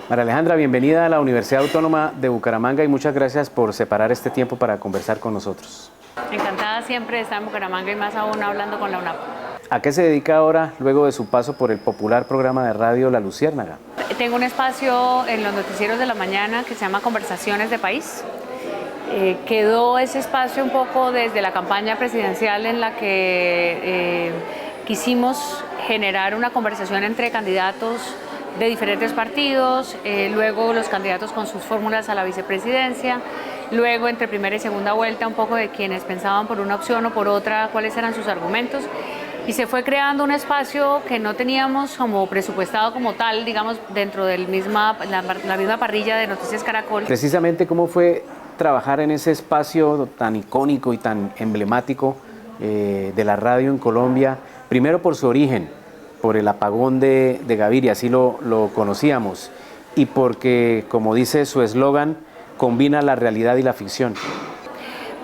María Alejandra, bienvenida a la Universidad Autónoma de Bucaramanga y muchas gracias por separar este tiempo para conversar con nosotros. Encantada siempre de estar en Bucaramanga y más aún hablando con la UNAP. ¿A qué se dedica ahora luego de su paso por el popular programa de radio La Luciérnaga? Tengo un espacio en los noticieros de la mañana que se llama Conversaciones de País. Quedó ese espacio un poco desde la campaña presidencial en la que quisimos generar una conversación entre candidatos de diferentes partidos, luego los candidatos con sus fórmulas a la vicepresidencia, luego entre primera y segunda vuelta un poco de quienes pensaban por una opción o por otra cuáles eran sus argumentos. Y se fue creando un espacio que no teníamos como presupuestado como tal, digamos, dentro de la misma parrilla de Noticias Caracol. Precisamente, ¿cómo fue trabajar en ese espacio tan icónico y tan emblemático de la radio en Colombia? Primero por su origen, por el apagón de Gaviria, así lo conocíamos, y porque, como dice su eslogan, combina la realidad y la ficción.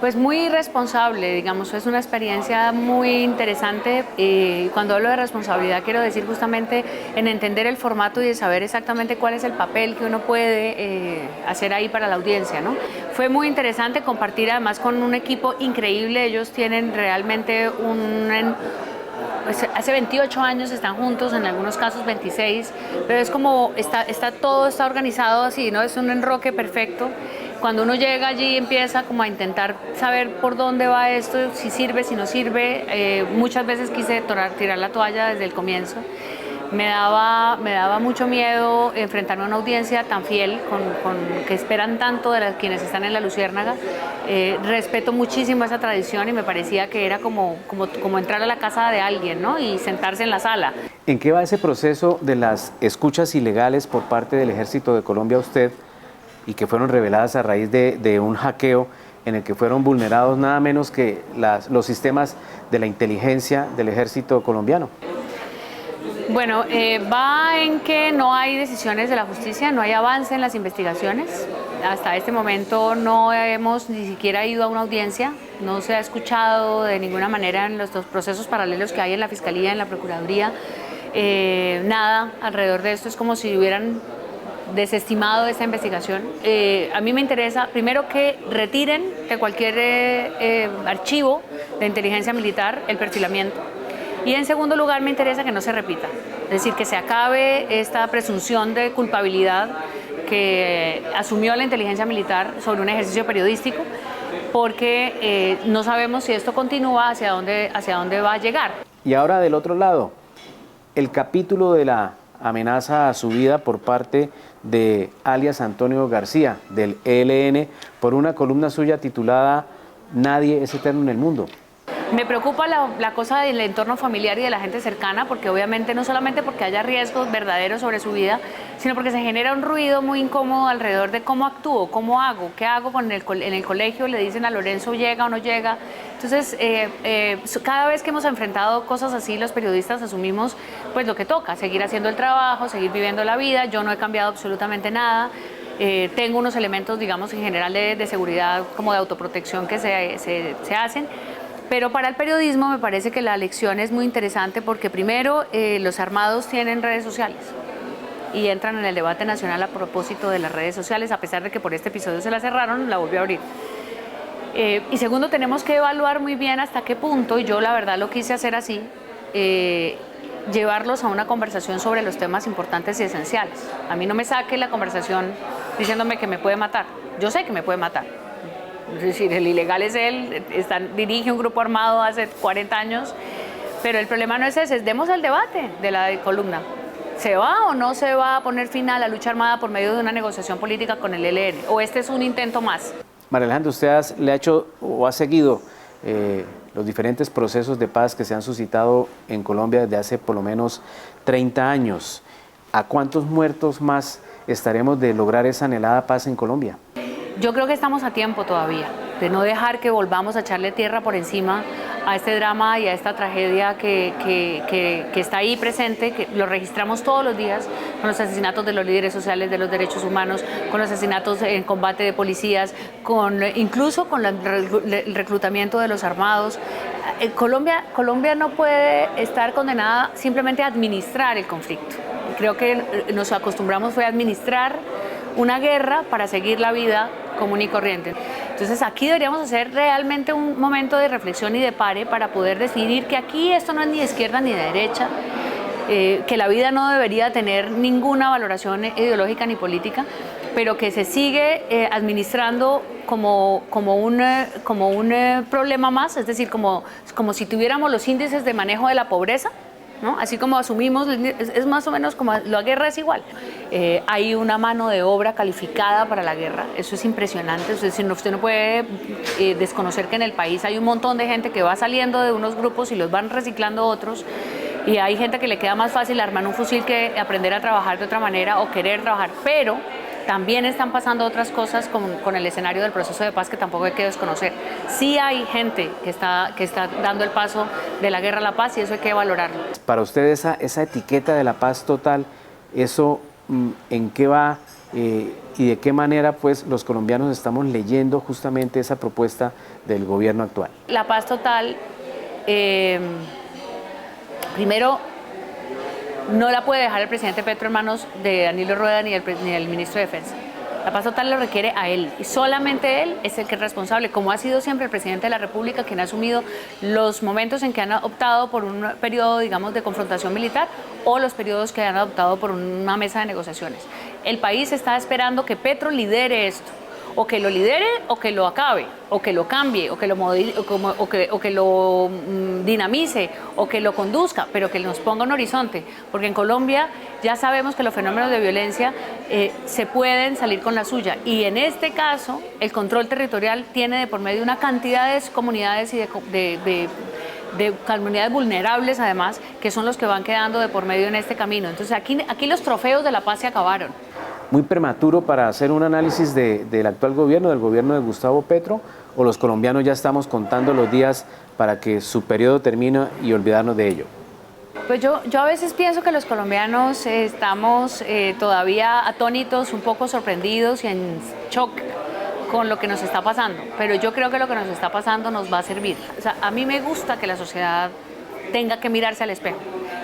Pues muy responsable, digamos, es una experiencia muy interesante. Cuando hablo de responsabilidad quiero decir justamente en entender el formato y de saber exactamente cuál es el papel que uno puede hacer ahí para la audiencia, ¿no? Fue muy interesante compartir además con un equipo increíble. Ellos tienen realmente hace 28 años están juntos, en algunos casos 26, pero es como todo está organizado así, ¿no? Es un enroque perfecto. Cuando uno llega allí empieza como a intentar saber por dónde va esto, si sirve, si no sirve. Muchas veces quise tirar la toalla desde el comienzo. Me daba mucho miedo enfrentarme a una audiencia tan fiel, que esperan tanto de quienes están en La Luciérnaga. Respeto muchísimo esa tradición y me parecía que era como entrar a la casa de alguien, ¿no? Y sentarse en la sala. ¿En qué va ese proceso de las escuchas ilegales por parte del Ejército de Colombia a usted y que fueron reveladas a raíz de un hackeo en el que fueron vulnerados nada menos que los sistemas de la inteligencia del Ejército colombiano? Bueno, va en que no hay decisiones de la justicia, no hay avance en las investigaciones. Hasta este momento no hemos ni siquiera ido a una audiencia, no se ha escuchado de ninguna manera en los dos procesos paralelos que hay en la Fiscalía, en la Procuraduría. Nada alrededor de esto, es como si hubieran desestimado esta investigación. A mí me interesa, primero, que retiren de cualquier archivo de inteligencia militar el perfilamiento. Y en segundo lugar, me interesa que no se repita, es decir, que se acabe esta presunción de culpabilidad que asumió la inteligencia militar sobre un ejercicio periodístico, porque no sabemos si esto continúa, hacia dónde va a llegar. Y ahora del otro lado, el capítulo de la amenaza a su vida por parte de alias Antonio García, del ELN, por una columna suya titulada "Nadie es eterno en el mundo". Me preocupa la cosa del entorno familiar y de la gente cercana, porque obviamente no solamente porque haya riesgos verdaderos sobre su vida, sino porque se genera un ruido muy incómodo alrededor de cómo actúo, cómo hago, qué hago en el colegio, le dicen a Lorenzo llega o no llega. Entonces, cada vez que hemos enfrentado cosas así, los periodistas asumimos pues lo que toca, seguir haciendo el trabajo, seguir viviendo la vida. Yo no he cambiado absolutamente nada. Tengo unos elementos, digamos, en general de seguridad, como de autoprotección que se hacen. Pero para el periodismo me parece que la lección es muy interesante porque primero los armados tienen redes sociales y entran en el debate nacional a propósito de las redes sociales, a pesar de que por este episodio se la cerraron, la volvió a abrir. Y segundo, tenemos que evaluar muy bien hasta qué punto, y yo la verdad lo quise hacer así, llevarlos a una conversación sobre los temas importantes y esenciales. A mí no me saque la conversación diciéndome que me puede matar. Yo sé que me puede matar. Es decir, el ilegal es él, dirige un grupo armado hace 40 años, pero el problema no es ese, demos el debate de la columna. ¿Se va o no se va a poner fin a la lucha armada por medio de una negociación política con el ELN? ¿O este es un intento más? María Alejandra, usted le ha hecho o ha seguido los diferentes procesos de paz que se han suscitado en Colombia desde hace por lo menos 30 años. ¿A cuántos muertos más estaremos de lograr esa anhelada paz en Colombia? Yo creo que estamos a tiempo todavía de no dejar que volvamos a echarle tierra por encima a este drama y a esta tragedia que está ahí presente, que lo registramos todos los días, con los asesinatos de los líderes sociales de los derechos humanos, con los asesinatos en combate de policías, incluso con el reclutamiento de los armados. Colombia no puede estar condenada simplemente a administrar el conflicto. creo que nos acostumbramos fue a administrar una guerra para seguir la vida común y corriente. Entonces aquí deberíamos hacer realmente un momento de reflexión y de pare para poder decidir que aquí esto no es ni de izquierda ni de derecha, que la vida no debería tener ninguna valoración ideológica ni política, pero que se sigue administrando como un problema más, es decir, como si tuviéramos los índices de manejo de la pobreza, ¿no? Así como asumimos, es más o menos como la guerra es igual. Hay una mano de obra calificada para la guerra, eso es impresionante. Usted no puede desconocer que en el país hay un montón de gente que va saliendo de unos grupos y los van reciclando otros, y hay gente que le queda más fácil armar un fusil que aprender a trabajar de otra manera o querer trabajar, pero también están pasando otras cosas con el escenario del proceso de paz que tampoco hay que desconocer. Sí hay gente que está dando el paso de la guerra a la paz y eso hay que valorarlo. Para usted esa etiqueta de la paz total, ¿eso en qué va y de qué manera pues los colombianos estamos leyendo justamente esa propuesta del gobierno actual? La paz total, primero, no la puede dejar el presidente Petro en manos de Danilo Rueda ni del ministro de Defensa. La paz total lo requiere a él y solamente él es el que es responsable, como ha sido siempre el presidente de la República, quien ha asumido los momentos en que han optado por un periodo, digamos, de confrontación militar o los periodos que han optado por una mesa de negociaciones. El país está esperando que Petro lidere esto, o que lo lidere o que lo acabe, o que lo cambie, o que lo dinamice, o que lo conduzca, pero que nos ponga un horizonte, porque en Colombia ya sabemos que los fenómenos de violencia se pueden salir con la suya, y en este caso el control territorial tiene de por medio una cantidad de comunidades y de comunidades vulnerables además, que son los que van quedando de por medio en este camino. Entonces aquí los trofeos de la paz se acabaron. ¿Muy prematuro para hacer un análisis del actual gobierno, del gobierno de Gustavo Petro, o los colombianos ya estamos contando los días para que su periodo termine y olvidarnos de ello? Pues yo a veces pienso que los colombianos estamos todavía atónitos, un poco sorprendidos y en shock con lo que nos está pasando, pero yo creo que lo que nos está pasando nos va a servir. O sea, a mí me gusta que la sociedad tenga que mirarse al espejo.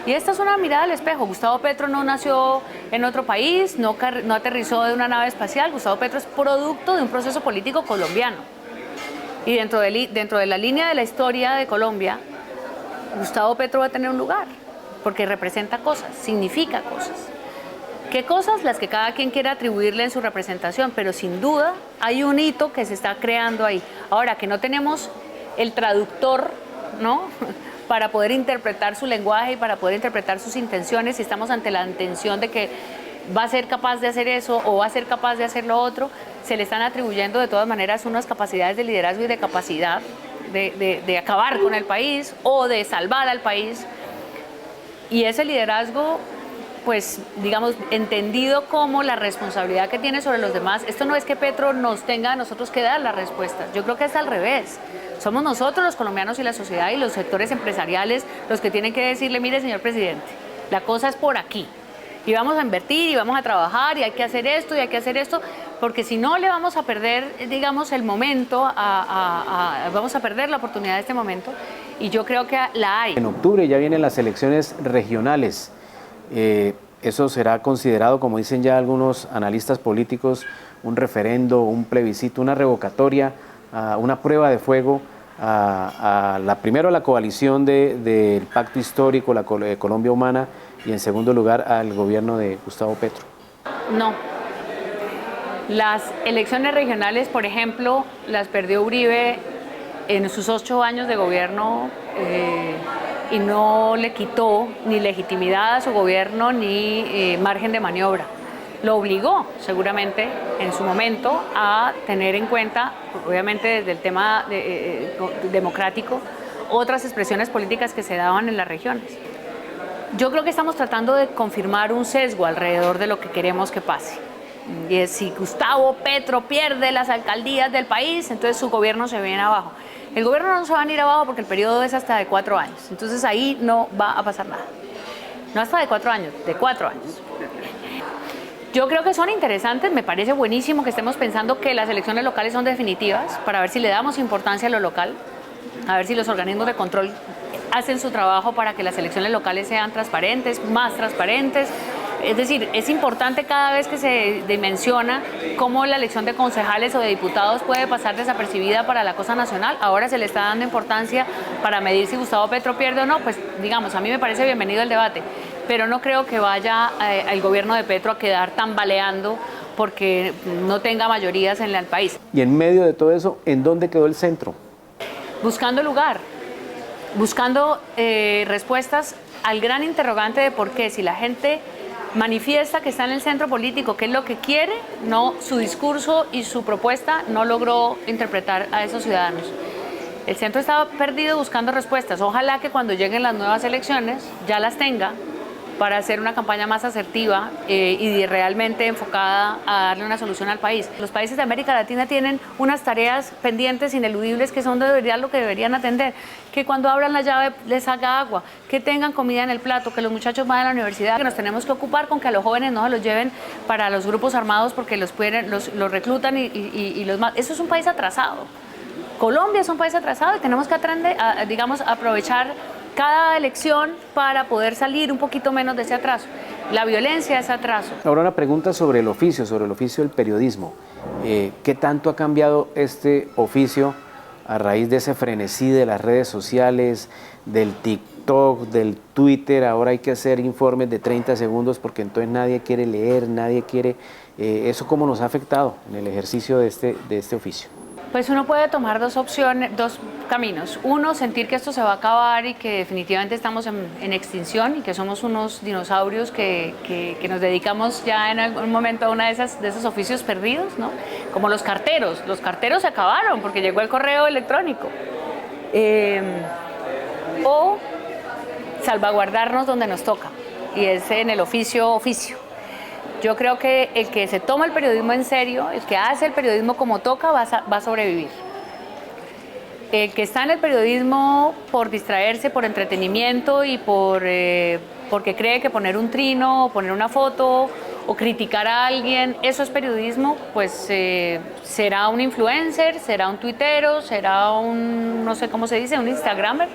Y esta es una mirada al espejo. Gustavo Petro no nació en otro país, no aterrizó de una nave espacial. Gustavo Petro es producto de un proceso político colombiano. Y dentro de la línea de la historia de Colombia, Gustavo Petro va a tener un lugar, porque representa cosas, significa cosas. ¿Qué cosas? Las que cada quien quiera atribuirle en su representación, pero sin duda hay un hito que se está creando ahí. Ahora, que no tenemos el traductor, ¿no?, para poder interpretar su lenguaje y para poder interpretar sus intenciones, si estamos ante la intención de que va a ser capaz de hacer eso o va a ser capaz de hacer lo otro, se le están atribuyendo de todas maneras unas capacidades de liderazgo y de capacidad de acabar con el país o de salvar al país. Y ese liderazgo, pues, digamos, entendido como la responsabilidad que tiene sobre los demás. Esto no es que Petro nos tenga a nosotros que dar las respuestas, yo creo que es al revés. Somos nosotros los colombianos y la sociedad y los sectores empresariales los que tienen que decirle, mire, señor presidente, la cosa es por aquí, y vamos a invertir y vamos a trabajar y hay que hacer esto y hay que hacer esto, porque si no le vamos a perder, digamos, el momento, vamos a perder la oportunidad de este momento, y yo creo que la hay. En octubre ya vienen las elecciones regionales. Eso será considerado, como dicen ya algunos analistas políticos, un referendo, un plebiscito, una revocatoria, una prueba de fuego primero a la coalición del Pacto Histórico, la Colombia Humana, y en segundo lugar al gobierno de Gustavo Petro. No. Las elecciones regionales, por ejemplo, las perdió Uribe en sus 8 años de gobierno, y no le quitó ni legitimidad a su gobierno ni margen de maniobra. Lo obligó seguramente en su momento a tener en cuenta, obviamente desde el tema democrático, otras expresiones políticas que se daban en las regiones. Yo creo que estamos tratando de confirmar un sesgo alrededor de lo que queremos que pase. Y es, si Gustavo Petro pierde las alcaldías del país, entonces su gobierno se viene abajo. El gobierno no se va a ir abajo porque el periodo es hasta de 4 años. Entonces ahí no va a pasar nada. No hasta de 4 años, de 4 años. Yo creo que son interesantes, me parece buenísimo que estemos pensando que las elecciones locales son definitivas, para ver si le damos importancia a lo local, a ver si los organismos de control hacen su trabajo para que las elecciones locales sean transparentes, más transparentes, Es decir, es importante cada vez que se dimensiona cómo la elección de concejales o de diputados puede pasar desapercibida para la cosa nacional. Ahora se le está dando importancia para medir si Gustavo Petro pierde o no. Pues digamos, a mí me parece bienvenido el debate, pero no creo que vaya el gobierno de Petro a quedar tambaleando porque no tenga mayorías en el país. Y en medio de todo eso, ¿en dónde quedó el centro? Buscando lugar, buscando respuestas al gran interrogante de por qué, si la gente manifiesta que está en el centro político, qué es lo que quiere, no, su discurso y su propuesta no logró interpretar a esos ciudadanos. El centro estaba perdido buscando respuestas. Ojalá que cuando lleguen las nuevas elecciones ya las tenga para hacer una campaña más asertiva y realmente enfocada a darle una solución al país. Los países de América Latina tienen unas tareas pendientes, ineludibles, que son de verdad lo que deberían atender. Que cuando abran la llave les haga agua, que tengan comida en el plato, que los muchachos vayan a la universidad, que nos tenemos que ocupar con que a los jóvenes no se los lleven para los grupos armados porque los reclutan y los matan. Eso es un país atrasado. Colombia es un país atrasado y tenemos que aprovechar cada elección para poder salir un poquito menos de ese atraso. La violencia es atraso. Ahora una pregunta sobre el oficio del periodismo. ¿Qué tanto ha cambiado este oficio a raíz de ese frenesí de las redes sociales, del TikTok, del Twitter? Ahora hay que hacer informes de 30 segundos porque entonces nadie quiere leer, nadie quiere... ¿Eso cómo nos ha afectado en el ejercicio de este oficio? Pues uno puede tomar dos caminos. Uno, sentir que esto se va a acabar y que definitivamente estamos en extinción y que somos unos dinosaurios que nos dedicamos ya en algún momento a uno de esos oficios perdidos, ¿no? Como los carteros. Los carteros se acabaron porque llegó el correo electrónico. O salvaguardarnos donde nos toca, y es en el oficio. Yo creo que el que se toma el periodismo en serio, el que hace el periodismo como toca, va a sobrevivir. El que está en el periodismo por distraerse, por entretenimiento y porque cree que poner un trino, o poner una foto, o criticar a alguien, eso es periodismo, pues será un influencer, será un tuitero, será un, no sé cómo se dice, un instagramer,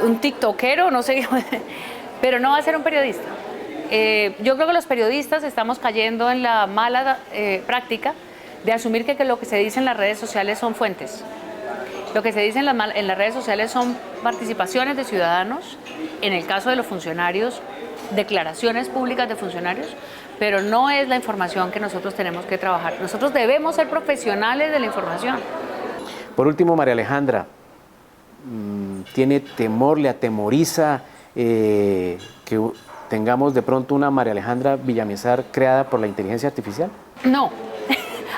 un tiktokero, no sé, pero no va a ser un periodista. Yo creo que los periodistas estamos cayendo en la mala práctica de asumir que lo que se dice en las redes sociales son fuentes. Lo que se dice en las redes sociales son participaciones de ciudadanos, en el caso de los funcionarios, declaraciones públicas de funcionarios, pero no es la información que nosotros tenemos que trabajar. Nosotros debemos ser profesionales de la información. Por último, María Alejandra, ¿tiene temor, le atemoriza que tengamos de pronto una María Alejandra Villamizar creada por la inteligencia artificial? No,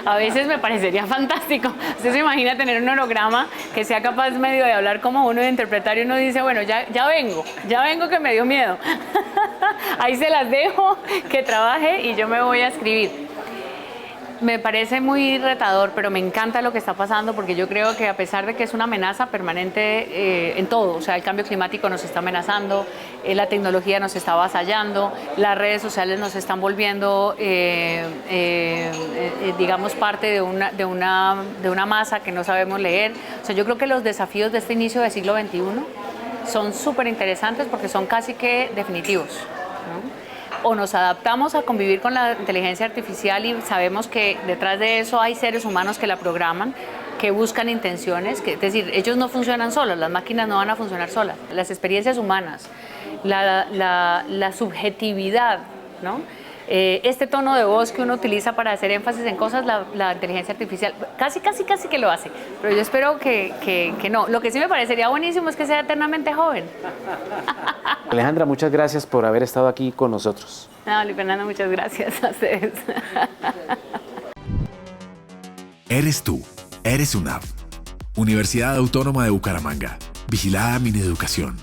a veces me parecería fantástico. Usted se imagina tener un holograma que sea capaz medio de hablar como uno, de interpretar, y uno dice, bueno, ya vengo que me dio miedo. Ahí se las dejo, que trabaje y yo me voy a escribir. Me parece muy retador, pero me encanta lo que está pasando porque yo creo que a pesar de que es una amenaza permanente en todo, o sea, el cambio climático nos está amenazando, la tecnología nos está avasallando, las redes sociales nos están volviendo, digamos, parte de una masa que no sabemos leer. O sea, yo creo que los desafíos de este inicio del siglo XXI son súper interesantes porque son casi que definitivos, ¿no? O nos adaptamos a convivir con la inteligencia artificial y sabemos que detrás de eso hay seres humanos que la programan, que buscan intenciones, es decir, ellos no funcionan solos, las máquinas no van a funcionar solas. Las experiencias humanas, la subjetividad, ¿no? Este tono de voz que uno utiliza para hacer énfasis en cosas, la inteligencia artificial casi que lo hace, pero yo espero que no. Lo que sí me parecería buenísimo es que sea eternamente joven. Alejandra, muchas gracias por haber estado aquí con nosotros. No, Luis Fernando, muchas gracias a ustedes. Eres tú, eres UNAV. Universidad Autónoma de Bucaramanga. Vigilada Mineducación.